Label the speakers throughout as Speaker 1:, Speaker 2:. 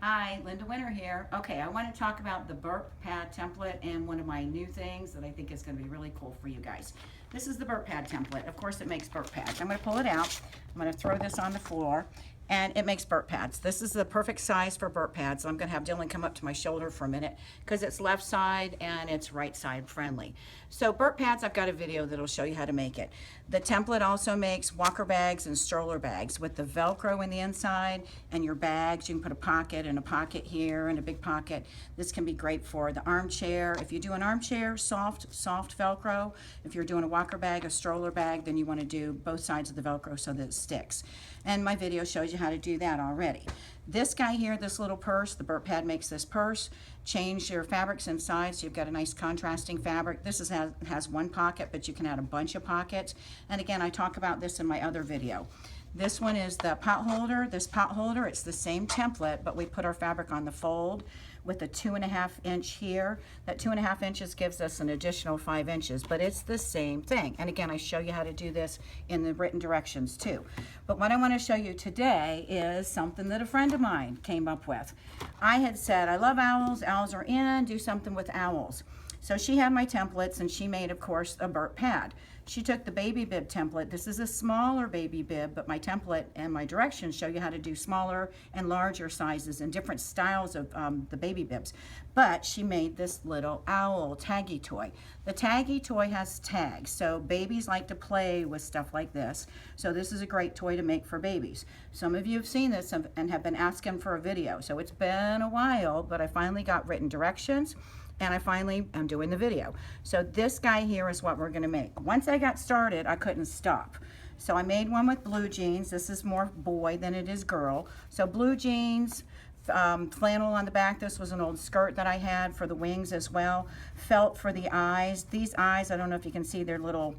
Speaker 1: Hi, Linda Winter here. Okay, I want to talk about the Burp Pad Template and one of my new things that I think is going to be really cool for you guys. This is the Burp Pad Template. Of course, it makes burp pads. I'm going to pull it out. I'm going to throw this on the floor, and it makes burp pads. This is the perfect size for burp pads. I'm going to have Dylan come up to my shoulder for a minute because it's left side and it's right side friendly. So burp pads, I've got a video that'll show you how to make it. The template also makes walker bags and stroller bags with the Velcro in the inside and your bags. You can put a pocket and a pocket here and a big pocket. This can be great for the armchair. If you do an armchair, soft Velcro. If you're doing a walker bag, a stroller bag, then you want to do both sides of the Velcro so that it sticks. And my video shows you how to do that already. This guy here, this little purse, the burp pad makes this purse. Change your fabrics inside so you've got a nice contrasting fabric. This has one pocket, but you can add a bunch of pockets. And again, I talk about this in my other video. This one is the pot holder. This pot holder, it's the same template, but we put our fabric on the fold with a 2.5 inch here. That 2.5 inches gives us an additional 5 inches, but it's the same thing. And again, I show you how to do this in the written directions too. But what I want to show you today is something that a friend of mine came up with. I had said, I love owls, owls are in, do something with owls. So she had my templates and she made, of course, a burp pad. She took the baby bib template. This is a smaller baby bib, but my template and my directions show you how to do smaller and larger sizes and different styles of the baby bibs. But she made this little owl Taggie toy. The Taggie toy has tags, so babies like to play with stuff like this. So this is a great toy to make for babies. Some of you have seen this and have been asking for a video. So it's been a while, but I finally got written directions. And I finally am doing the video. So this guy here is what we're gonna make. Once I got started, I couldn't stop. So I made one with blue jeans. This is more boy than it is girl. So blue jeans, flannel on the back. This was an old skirt that I had for the wings as well. Felt for the eyes. These eyes, I don't know if you can see, they're little,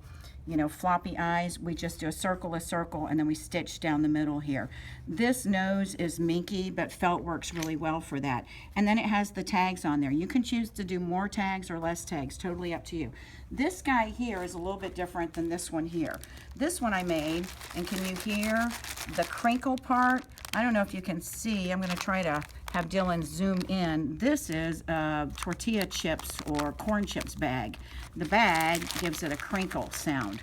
Speaker 1: floppy eyes. We just do a circle, and then we stitch down the middle here. This nose is minky, but felt works really well for that. And then it has the tags on there. You can choose to do more tags or less tags, totally up to you. This guy here is a little bit different than this one here. This one I made, and can you hear the crinkle part? I don't know if you can see. I'm gonna try to have Dylan zoom in. This is a tortilla chips or corn chips bag. The bag gives it a crinkle sound.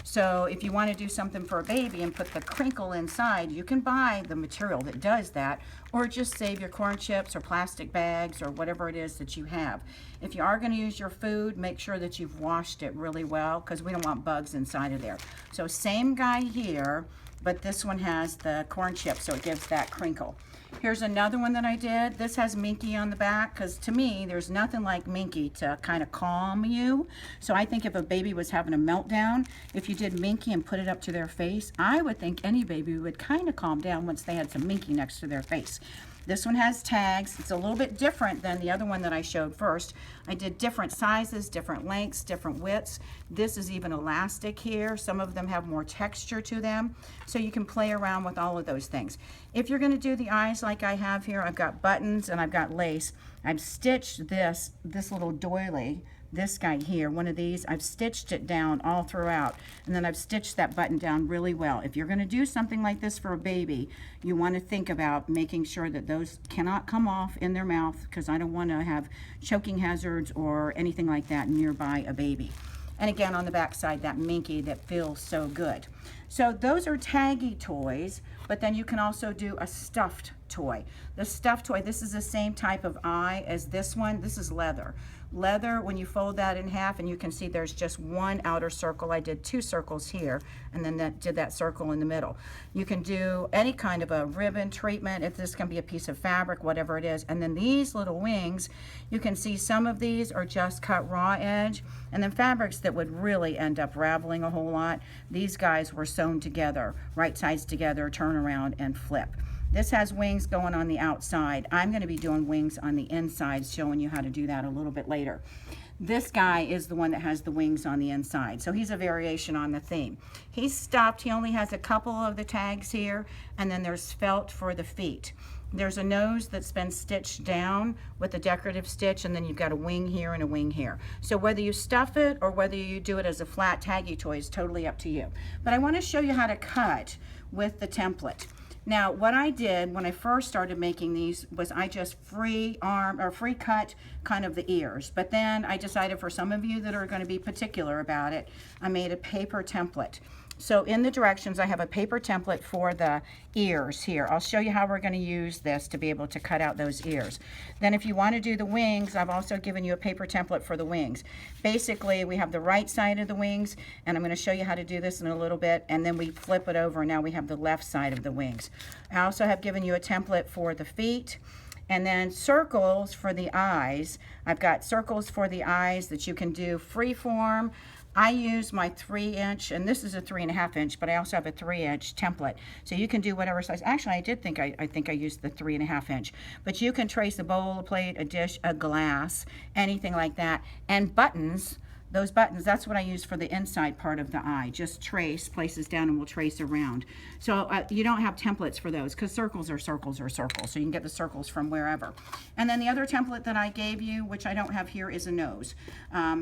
Speaker 1: So if you want to do something for a baby and put the crinkle inside, you can buy the material that does that, or just save your corn chips or plastic bags or whatever it is that you have. If you are going to use your food, make sure that you've washed it really well because we don't want bugs inside of there. So same guy here, but this one has the corn chips, so it gives that crinkle. Here's another one that I did. This has Minky on the back because to me, there's nothing like Minky to kind of calm you. So I think if a baby was having a meltdown, if you did Minky and put it up to their face, I would think any baby would kind of calm down once they had some Minky next to their face. This one has tags. It's a little bit different than the other one that I showed first. I did different sizes, different lengths, different widths. This is even elastic here. Some of them have more texture to them. So you can play around with all of those things. If you're going to do the eyes like I have here, I've got buttons and I've got lace. I've stitched this little doily. This guy here, one of these, I've stitched it down all throughout, and then I've stitched that button down really well. If you're going to do something like this for a baby, you want to think about making sure that those cannot come off in their mouth because I don't want to have choking hazards or anything like that nearby a baby. And again, on the back side, that Minky that feels so good. So those are Taggie toys, but then you can also do a stuffed toy. The stuffed toy, this is the same type of eye as this one. This is leather. Leather, when you fold that in half, and you can see there's just one outer circle. I did 2 circles here, and then did that circle in the middle. You can do any kind of a ribbon treatment, if this can be a piece of fabric, whatever it is. And then these little wings, you can see some of these are just cut raw edge, and then fabrics that would really end up raveling a whole lot. These guys were sewn together, right sides together, turn around and flip. This has wings going on the outside. I'm going to be doing wings on the inside, showing you how to do that a little bit later. This guy is the one that has the wings on the inside, so he's a variation on the theme. He's stuffed. He only has a couple of the tags here, and then there's felt for the feet. There's a nose that's been stitched down with a decorative stitch, and then you've got a wing here and a wing here. So whether you stuff it or whether you do it as a flat Taggie toy is totally up to you. But I want to show you how to cut with the template. Now, what I did when I first started making these was I just free cut kind of the ears. But then I decided, for some of you that are going to be particular about it, I made a paper template. So in the directions, I have a paper template for the ears here. I'll show you how we're going to use this to be able to cut out those ears. Then if you want to do the wings, I've also given you a paper template for the wings. Basically, we have the right side of the wings, and I'm going to show you how to do this in a little bit, and then we flip it over, and now we have the left side of the wings. I also have given you a template for the feet. And then circles for the eyes. I've got circles for the eyes that you can do freeform. I use my 3-inch, and this is a 3.5-inch, but I also have a 3-inch template. So you can do whatever size. Actually, I think I used the 3.5-inch. But you can trace a bowl, a plate, a dish, a glass, anything like that. And buttons. Those buttons, that's what I use for the inside part of the eye. Just trace, places down, and we'll trace around. So you don't have templates for those, because circles are circles are circles. So you can get the circles from wherever. And then the other template that I gave you, which I don't have here, is a nose.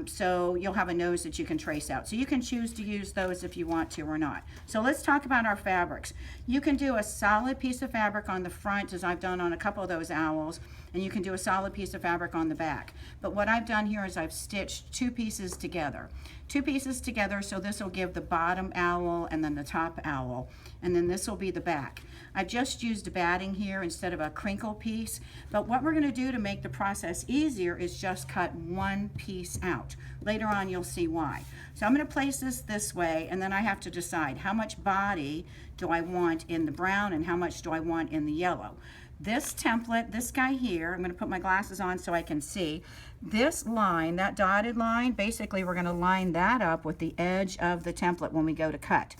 Speaker 1: So you'll have a nose that you can trace out. So you can choose to use those if you want to or not. So let's talk about our fabrics. You can do a solid piece of fabric on the front, as I've done on a couple of those owls. And you can do a solid piece of fabric on the back. But what I've done here is I've stitched 2 pieces together. 2 pieces together, so this will give the bottom owl and then the top owl. And then this will be the back. I've just used batting here instead of a crinkle piece. But what we're going to do to make the process easier is just cut 1 piece out. Later on you'll see why. So I'm going to place this way, and then I have to decide how much body do I want in the brown and how much do I want in the yellow. This template, this guy here, I'm going to put my glasses on so I can see. This line, that dotted line, basically we're going to line that up with the edge of the template when we go to cut.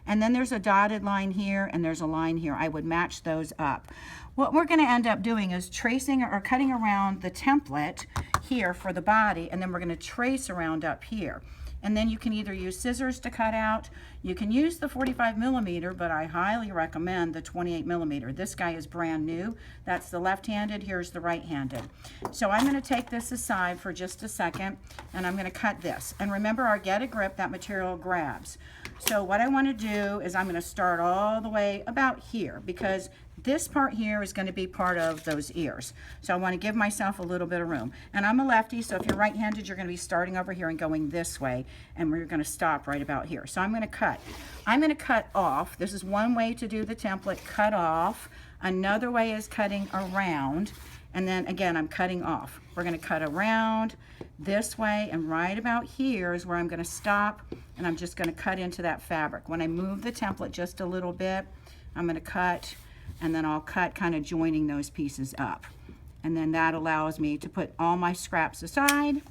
Speaker 1: And then there's a dotted line here and there's a line here. I would match those up. What we're going to end up doing is tracing or cutting around the template here for the body, and then we're going to trace around up here. And then you can either use scissors to cut out. You can use the 45mm, but I highly recommend the 28mm. This guy is brand new. That's the left-handed. Here's the right-handed. So I'm going to take this aside for just a second, and I'm going to cut this. And remember, our get a grip, that material grabs. So what I want to do is I'm going to start all the way about here, because this part here is going to be part of those ears. So I want to give myself a little bit of room. And I'm a lefty, so if you're right-handed, you're going to be starting over here and going this way, and we're going to stop right about here. So I'm going to cut. I'm going to cut off. This is one way to do the template, cut off. Another way is cutting around, and then again, I'm cutting off. We're going to cut around this way, and right about here is where I'm going to stop, and I'm just going to cut into that fabric. When I move the template just a little bit, I'm going to cut, and then I'll cut kind of joining those pieces up. And then that allows me to put all my scraps aside,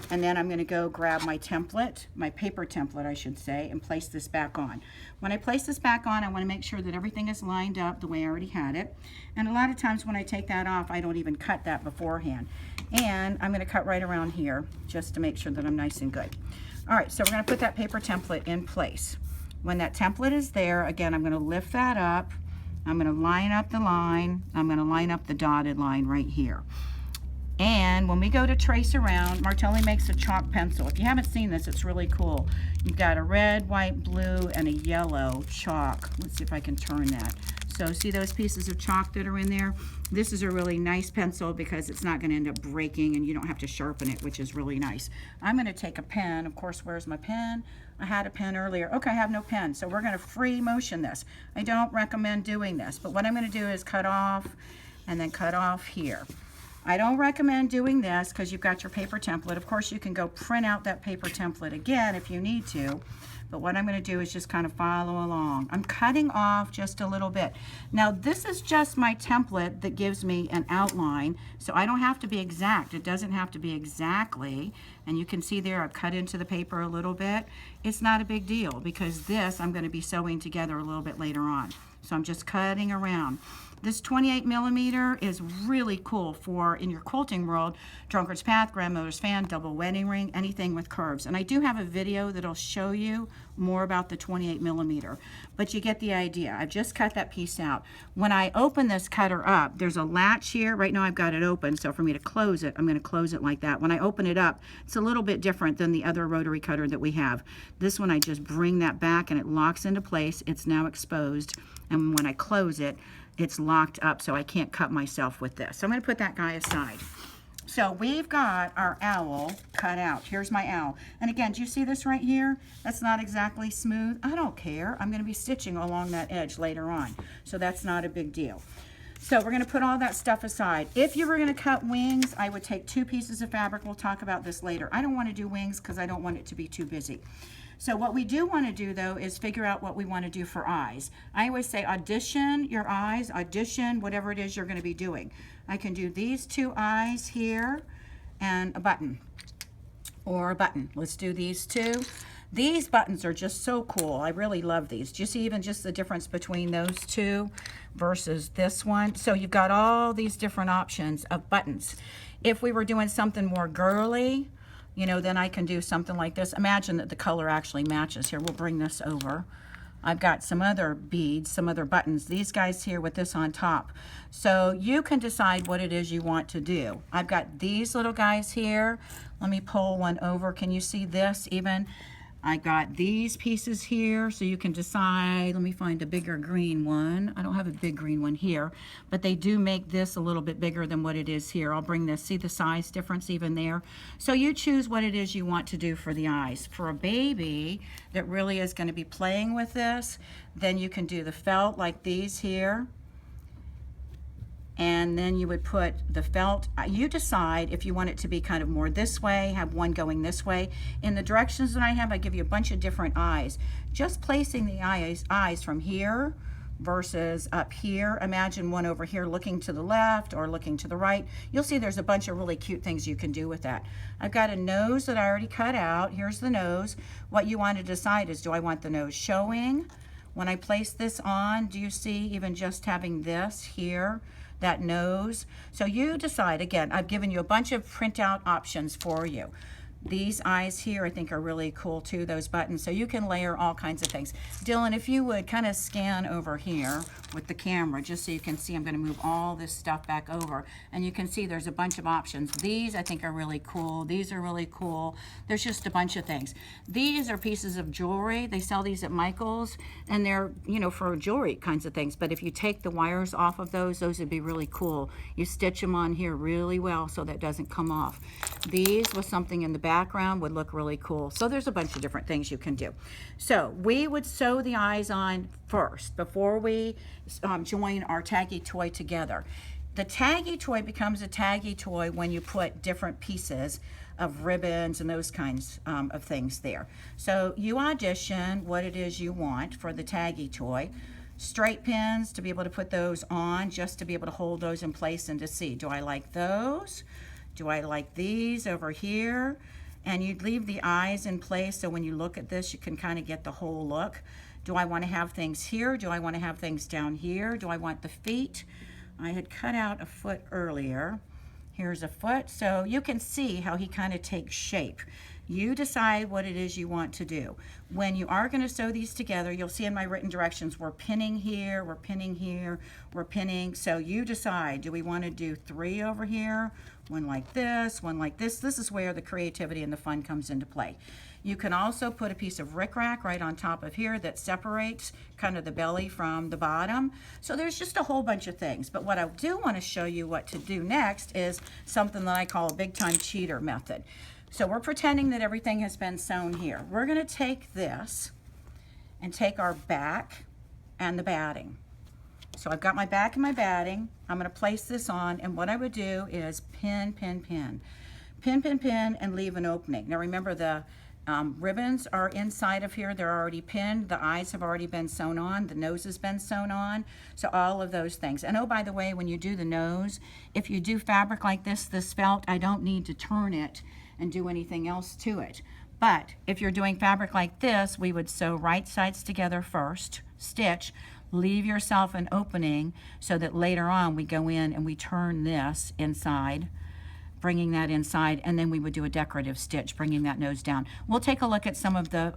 Speaker 1: and then I'm going to go grab my template, my paper template I should say, and place this back on. When I place this back on, I want to make sure that everything is lined up the way I already had it. And a lot of times when I take that off, I don't even cut that beforehand. And I'm going to cut right around here just to make sure that I'm nice and good. All right, so we're going to put that paper template in place. When that template is there, again, I'm going to lift that up. I'm going to line up the line. I'm going to line up the dotted line right here. And when we go to trace around, Martelli makes a chalk pencil. If you haven't seen this, it's really cool. You've got a red, white, blue, and a yellow chalk. Let's see if I can turn that. So see those pieces of chalk that are in there? This is a really nice pencil because it's not going to end up breaking and you don't have to sharpen it, which is really nice. I'm going to take a pen. Of course, where's my pen? I had a pen earlier. Okay, I have no pen. So we're going to free motion this. I don't recommend doing this, but what I'm going to do is cut off and then cut off here. I don't recommend doing this because you've got your paper template. Of course, you can go print out that paper template again if you need to. But what I'm going to do is just kind of follow along. I'm cutting off just a little bit. Now, this is just my template that gives me an outline, so I don't have to be exact. It doesn't have to be exactly. And you can see there I've cut into the paper a little bit. It's not a big deal because this I'm going to be sewing together a little bit later on. So I'm just cutting around. This 28mm is really cool for, in your quilting world, Drunkard's Path, Grandmother's Fan, double wedding ring, anything with curves. And I do have a video that'll show you more about the 28mm, but you get the idea. I've just cut that piece out. When I open this cutter up, there's a latch here. Right now I've got it open, so for me to close it, I'm going to close it like that. When I open it up, it's a little bit different than the other rotary cutter that we have. This one, I just bring that back and it locks into place. It's now exposed. and when I close it, it's locked up, so I can't cut myself with this. So I'm going to put that guy aside. So we've got our owl cut out. Here's my owl. And again, do you see this right here? That's not exactly smooth. I don't care. I'm going to be stitching along that edge later on, so that's not a big deal. So we're going to put all that stuff aside. If you were going to cut wings, I would take 2 pieces of fabric. We'll talk about this later. I don't want to do wings because I don't want it to be too busy. So what we do want to do, though, is figure out what we want to do for eyes. I always say audition your eyes, audition whatever it is you're going to be doing. I can do these 2 eyes here and a button, or a button. Let's do these 2. These buttons are just so cool. I really love these. Do you see even just the difference between those 2 versus this one? So you've got all these different options of buttons. If we were doing something more girly, you know, then I can do something like this. Imagine that the color actually matches here. We'll bring this over. I've got some other beads, some other buttons. These guys here with this on top. So you can decide what it is you want to do. I've got these little guys here. Let me pull one over. Can you see this even? I got these pieces here, so you can decide. Let me find a bigger green one. I don't have a big green one here, but they do make this a little bit bigger than what it is here. I'll bring this, see the size difference even there? So you choose what it is you want to do for the eyes. For a baby that really is going to be playing with this, then you can do the felt like these here. And then you would put the felt, you decide if you want it to be kind of more this way, have one going this way. In the directions that I have, I give you a bunch of different eyes. Just placing the eyes from here versus up here. Imagine one over here looking to the left or looking to the right. You'll see there's a bunch of really cute things you can do with that. I've got a nose that I already cut out. Here's the nose. What you want to decide is, do I want the nose showing? When I place this on, do you see even just having this here? That nose. So you decide. Again, I've given you a bunch of printout options for you. These eyes here I think are really cool too, those buttons. So you can layer all kinds of things. Dylan, if you would kind of scan over here with the camera, just so you can see, I'm going to move all this stuff back over. And you can see there's a bunch of options. These I think are really cool. These are really cool. There's just a bunch of things. These are pieces of jewelry. They sell these at Michael's, and they're, you know, for jewelry kinds of things. But if you take the wires off of those would be really cool. You stitch them on here really well so that doesn't come off. These with something in the background would look really cool. So there's a bunch of different things you can do. So we would sew the eyes on first before we join our Taggie toy together. The Taggie toy becomes a Taggie toy when you put different pieces of ribbons and those kinds of things there. So you audition what it is you want for the Taggie toy. Straight pins to be able to put those on, just to be able to hold those in place and to see, do I like those? Do I like these over here? And you'd leave the eyes in place so when you look at this, you can kind of get the whole look. Do I want to have things here? Do I want to have things down here? Do I want the feet? I had cut out a foot earlier. Here's a foot. So you can see how he kind of takes shape. You decide what it is you want to do. When you are going to sew these together, you'll see in my written directions, we're pinning here, we're pinning here, we're pinning. So you decide, do we want to do 3 over here? One like this, one like this. This is where the creativity and the fun comes into play. You can also put a piece of rickrack right on top of here that separates kind of the belly from the bottom. So there's just a whole bunch of things. But what I do want to show you what to do next is something that I call a big time cheater method. So we're pretending that everything has been sewn here. We're going to take this and take our back and the batting. So I've got my back and my batting. I'm going to place this on, and what I would do is pin, pin, pin. Pin, pin, pin, and leave an opening. Now remember, the ribbons are inside of here. They're already pinned. The eyes have already been sewn on. The nose has been sewn on. So all of those things. And oh, by the way, when you do the nose, if you do fabric like this felt, I don't need to turn it and do anything else to it. But if you're doing fabric like this, we would sew right sides together first, stitch, leave yourself an opening so that later on we go in and we turn this inside, bringing that inside, and then we would do a decorative stitch, bringing that nose down. We'll take a look at some of the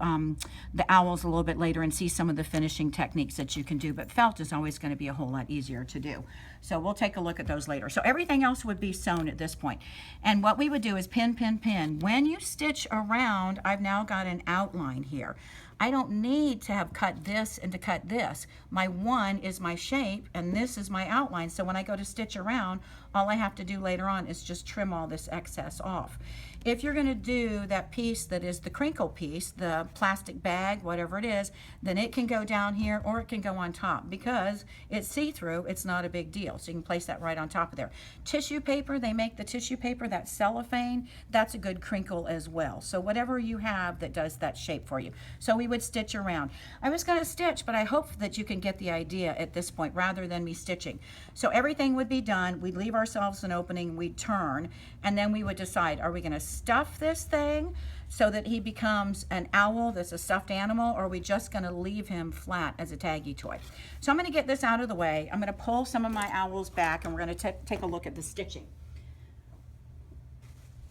Speaker 1: owls a little bit later and see some of the finishing techniques that you can do, but felt is always going to be a whole lot easier to do. So we'll take a look at those later. So everything else would be sewn at this point. And what we would do is pin, pin, pin. When you stitch around, I've now got an outline here. I don't need to have cut this and to cut this. My 1 is my shape and this is my outline. So when I go to stitch around, all I have to do later on is just trim all this excess off. If you're going to do that piece that is the crinkle piece, the plastic bag, whatever it is, then it can go down here or it can go on top. Because it's see-through, it's not a big deal. So you can place that right on top of there. Tissue paper, they make the tissue paper, that cellophane, that's a good crinkle as well. So whatever you have that does that shape for you. So we would stitch around. I was going to stitch, but I hope that you can get the idea at this point rather than me stitching. So everything would be done. We'd leave ourselves an opening, we'd turn, and then we would decide, are we going to stuff this thing so that he becomes an owl that's a stuffed animal, or are we just going to leave him flat as a Taggie toy? So I'm going to get this out of the way. I'm going to pull some of my owls back and we're going to take a look at the stitching.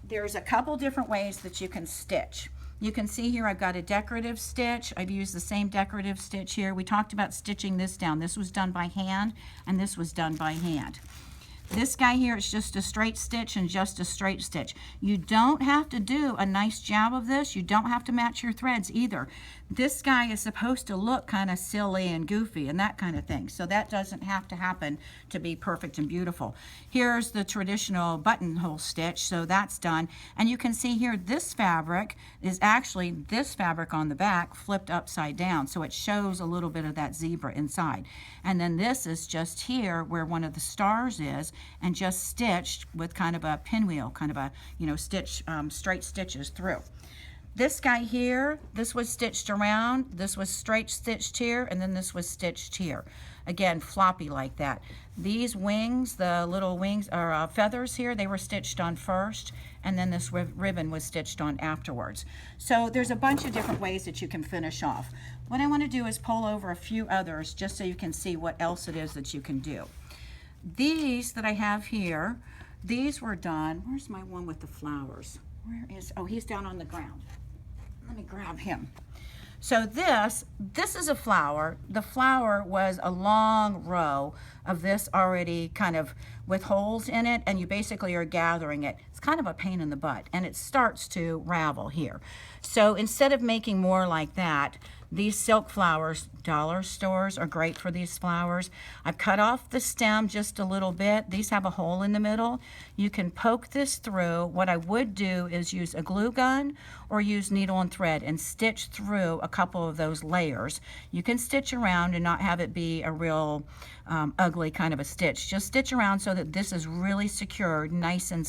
Speaker 1: There's a couple different ways that you can stitch. You can see here I've got a decorative stitch. I've used the same decorative stitch here. We talked about stitching this down. This was done by hand and this was done by hand. This guy here is just a straight stitch and just a straight stitch. You don't have to do a nice job of this. You don't have to match your threads either. This guy is supposed to look kind of silly and goofy and that kind of thing. So that doesn't have to happen to be perfect and beautiful. Here's the traditional buttonhole stitch. So that's done. And you can see here this fabric is actually this fabric on the back flipped upside down. So it shows a little bit of that zebra inside. And then this is just here where one of the stars is, and just stitched with kind of a pinwheel, kind of a, you know, stitch, straight stitches through. This guy here, this was stitched around, this was straight stitched here, and then this was stitched here. Again, floppy like that. These wings, the little wings, or feathers here, they were stitched on first, and then this ribbon was stitched on afterwards. So there's a bunch of different ways that you can finish off. What I want to do is pull over a few others just so you can see what else it is that you can do. These that I have here, these were done. Where's my one with the flowers? Where is, oh, he's down on the ground. Let me grab him. So this is a flower. The flower was a long row of this already kind of with holes in it, and you basically are gathering it. It's kind of a pain in the butt, and it starts to ravel here. So instead of making more like that, these silk flowers, dollar stores are great for these flowers. I've cut off the stem just a little bit. These have a hole in the middle. You can poke this through. What I would do is use a glue gun or use needle and thread and stitch through a couple of those layers. You can stitch around and not have it be a real ugly kind of a stitch. Just stitch around so that this is really secured, nice and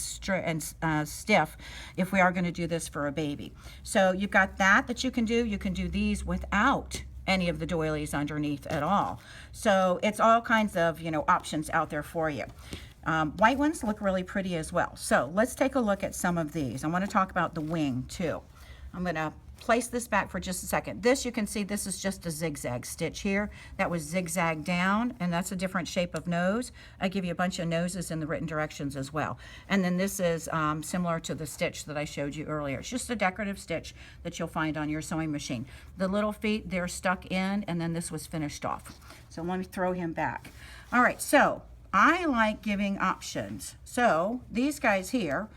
Speaker 1: stiff if we are going to do this for a baby. So you've got that you can do. You can do these without any of the doilies underneath at all. So it's all kinds of, you know, options out there for you. White ones look really pretty as well. So let's take a look at some of these. I want to talk about the wing too. I'm going to place this back for just a second. This, you can see this is just a zigzag stitch here. That was zigzag down, and that's a different shape of nose. I give you a bunch of noses in the written directions as well. And then this is similar to the stitch that I showed you earlier. It's just a decorative stitch that you'll find on your sewing machine. The little feet, they're stuck in, and then this was finished off. So let me throw him back. All right, so I like giving options. So these guys here,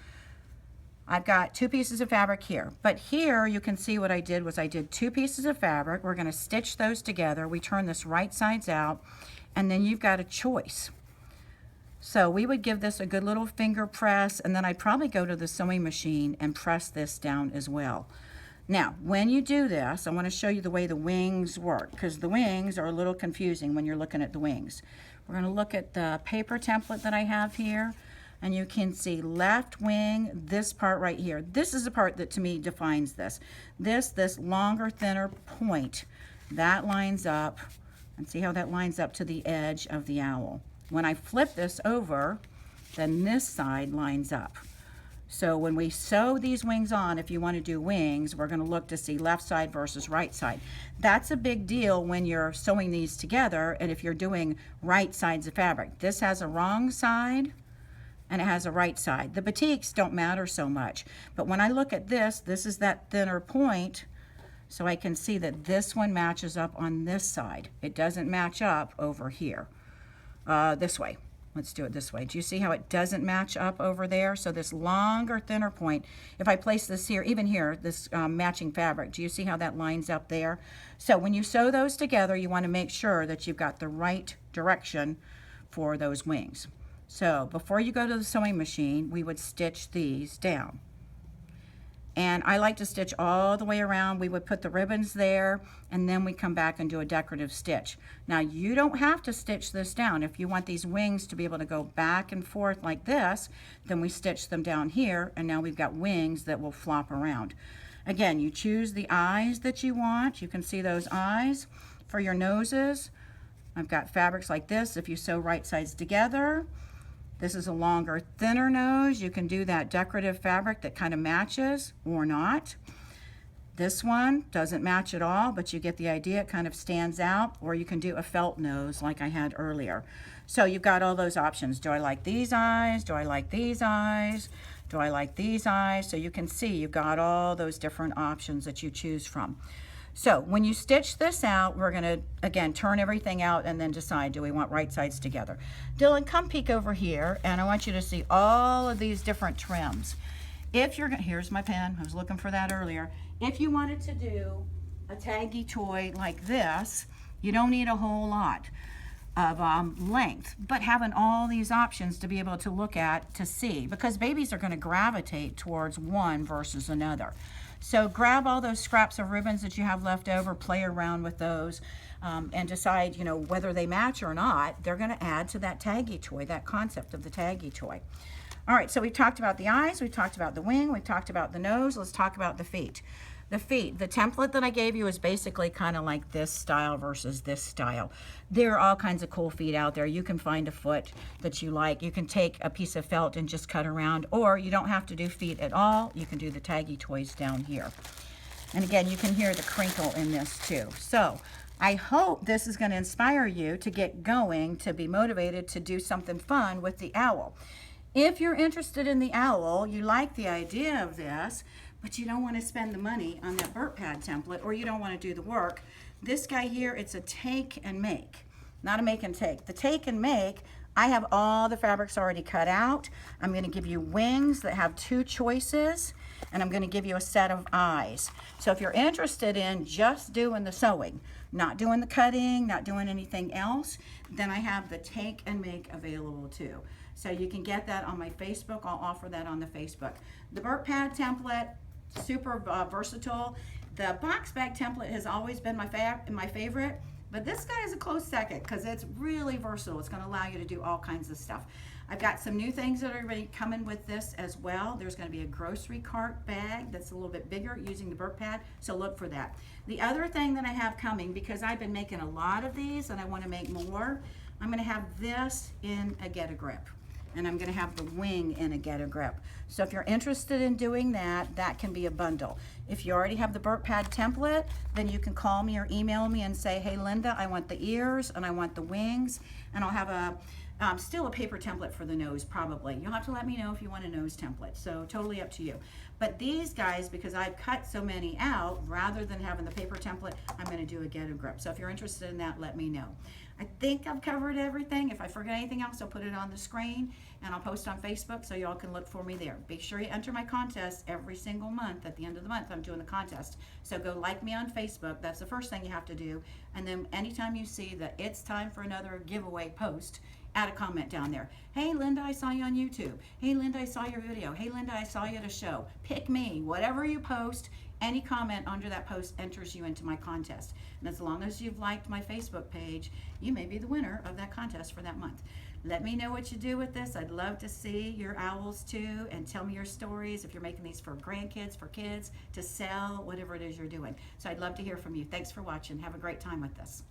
Speaker 1: I've got 2 pieces of fabric here, but here you can see what I did was I did 2 pieces of fabric. We're going to stitch those together. We turn this right sides out, and then you've got a choice. So we would give this a good little finger press, and then I'd probably go to the sewing machine and press this down as well. Now, when you do this, I want to show you the way the wings work, because the wings are a little confusing when you're looking at the wings. We're going to look at the paper template that I have here. And you can see left wing, this part right here. This is the part that to me defines this. This longer, thinner point, that lines up, and see how that lines up to the edge of the owl. When I flip this over, then this side lines up. So when we sew these wings on, if you want to do wings, we're going to look to see left side versus right side. That's a big deal when you're sewing these together, and if you're doing right sides of fabric. This has a wrong side, and it has a right side. The batiks don't matter so much, but when I look at this, this is that thinner point, so I can see that this one matches up on this side. It doesn't match up over here, this way. let's do it this way. Do you see how it doesn't match up over there? So this longer, thinner point, if I place this here, even here, this matching fabric, do you see how that lines up there? So when you sew those together, you want to make sure that you've got the right direction for those wings. So before you go to the sewing machine, we would stitch these down. And I like to stitch all the way around. We would put the ribbons there, and then we come back and do a decorative stitch. Now, you don't have to stitch this down. If you want these wings to be able to go back and forth like this, then we stitch them down here, and now we've got wings that will flop around. Again, you choose the eyes that you want. You can see those eyes. For your noses, I've got fabrics like this. If you sew right sides together, this is a longer, thinner nose. You can do that decorative fabric that kind of matches or not. This one doesn't match at all, but you get the idea. It kind of stands out. Or you can do a felt nose like I had earlier. So you've got all those options. Do I like these eyes? Do I like these eyes? Do I like these eyes? So you can see you've got all those different options that you choose from. So when you stitch this out, we're going to, again, turn everything out and then decide, do we want right sides together? Dylan, come peek over here, and I want you to see all of these different trims. If you're, here's my pen, I was looking for that earlier. If you wanted to do a Taggie toy like this, you don't need a whole lot of length, but having all these options to be able to look at to see, because babies are going to gravitate towards one versus another. So grab all those scraps of ribbons that you have left over, play around with those, and decide, you know, whether they match or not. They're going to add to that Taggie toy, that concept of the Taggie toy. All right, so we talked about the eyes, we talked about the wing, we talked about the nose. Let's talk about the feet. The feet, the template that I gave you is basically kind of like this style versus this style. There are all kinds of cool feet out there. You can find a foot that you like. You can take a piece of felt and just cut around, or you don't have to do feet at all. You can do the Taggie toys down here. And again, you can hear the crinkle in this too. So I hope this is going to inspire you to get going, to be motivated to do something fun with the owl. If you're interested in the owl, you like the idea of this, but you don't want to spend the money on that Burp Pad template, or you don't want to do the work. This guy here, it's a take and make, not a make and take. The take and make, I have all the fabrics already cut out. I'm going to give you wings that have 2 choices, and I'm going to give you a set of eyes. So if you're interested in just doing the sewing, not doing the cutting, not doing anything else, then I have the take and make available too. So you can get that on my Facebook. I'll offer that on the Facebook. The Burp Pad template, super versatile. The box bag template has always been my favorite, but this guy is a close second because it's really versatile. It's going to allow you to do all kinds of stuff. I've got some new things that are going to come in with this as well. There's going to be a grocery cart bag that's a little bit bigger using the Burp Pad, so look for that. The other thing that I have coming, because I've been making a lot of these and I want to make more, I'm going to have this in a Get a Grip. And I'm going to have the wing in a Get a Grip. So if you're interested in doing that, that can be a bundle. If you already have the Burp Pad template, then you can call me or email me and say, hey Linda, I want the ears and I want the wings, and I'll have a still a paper template for the nose probably. You'll have to let me know if you want a nose template, so totally up to you. But these guys, because I've cut so many out, rather than having the paper template, I'm going to do a Get a Grip. So if you're interested in that, let me know. I think I've covered everything. If I forget anything else, I'll put it on the screen and I'll post on Facebook so y'all can look for me there. Be sure you enter my contest every single month. At the end of the month, I'm doing the contest. So go like me on Facebook. That's the first thing you have to do. And then anytime you see that it's time for another giveaway post, add a comment down there. Hey Linda, I saw you on YouTube. Hey Linda, I saw your video. Hey Linda, I saw you at a show. Pick me. Whatever you post, any comment under that post enters you into my contest. And as long as you've liked my Facebook page, you may be the winner of that contest for that month. Let me know what you do with this. I'd love to see your owls too, and tell me your stories if you're making these for grandkids, for kids, to sell, whatever it is you're doing. So I'd love to hear from you. Thanks for watching. Have a great time with this.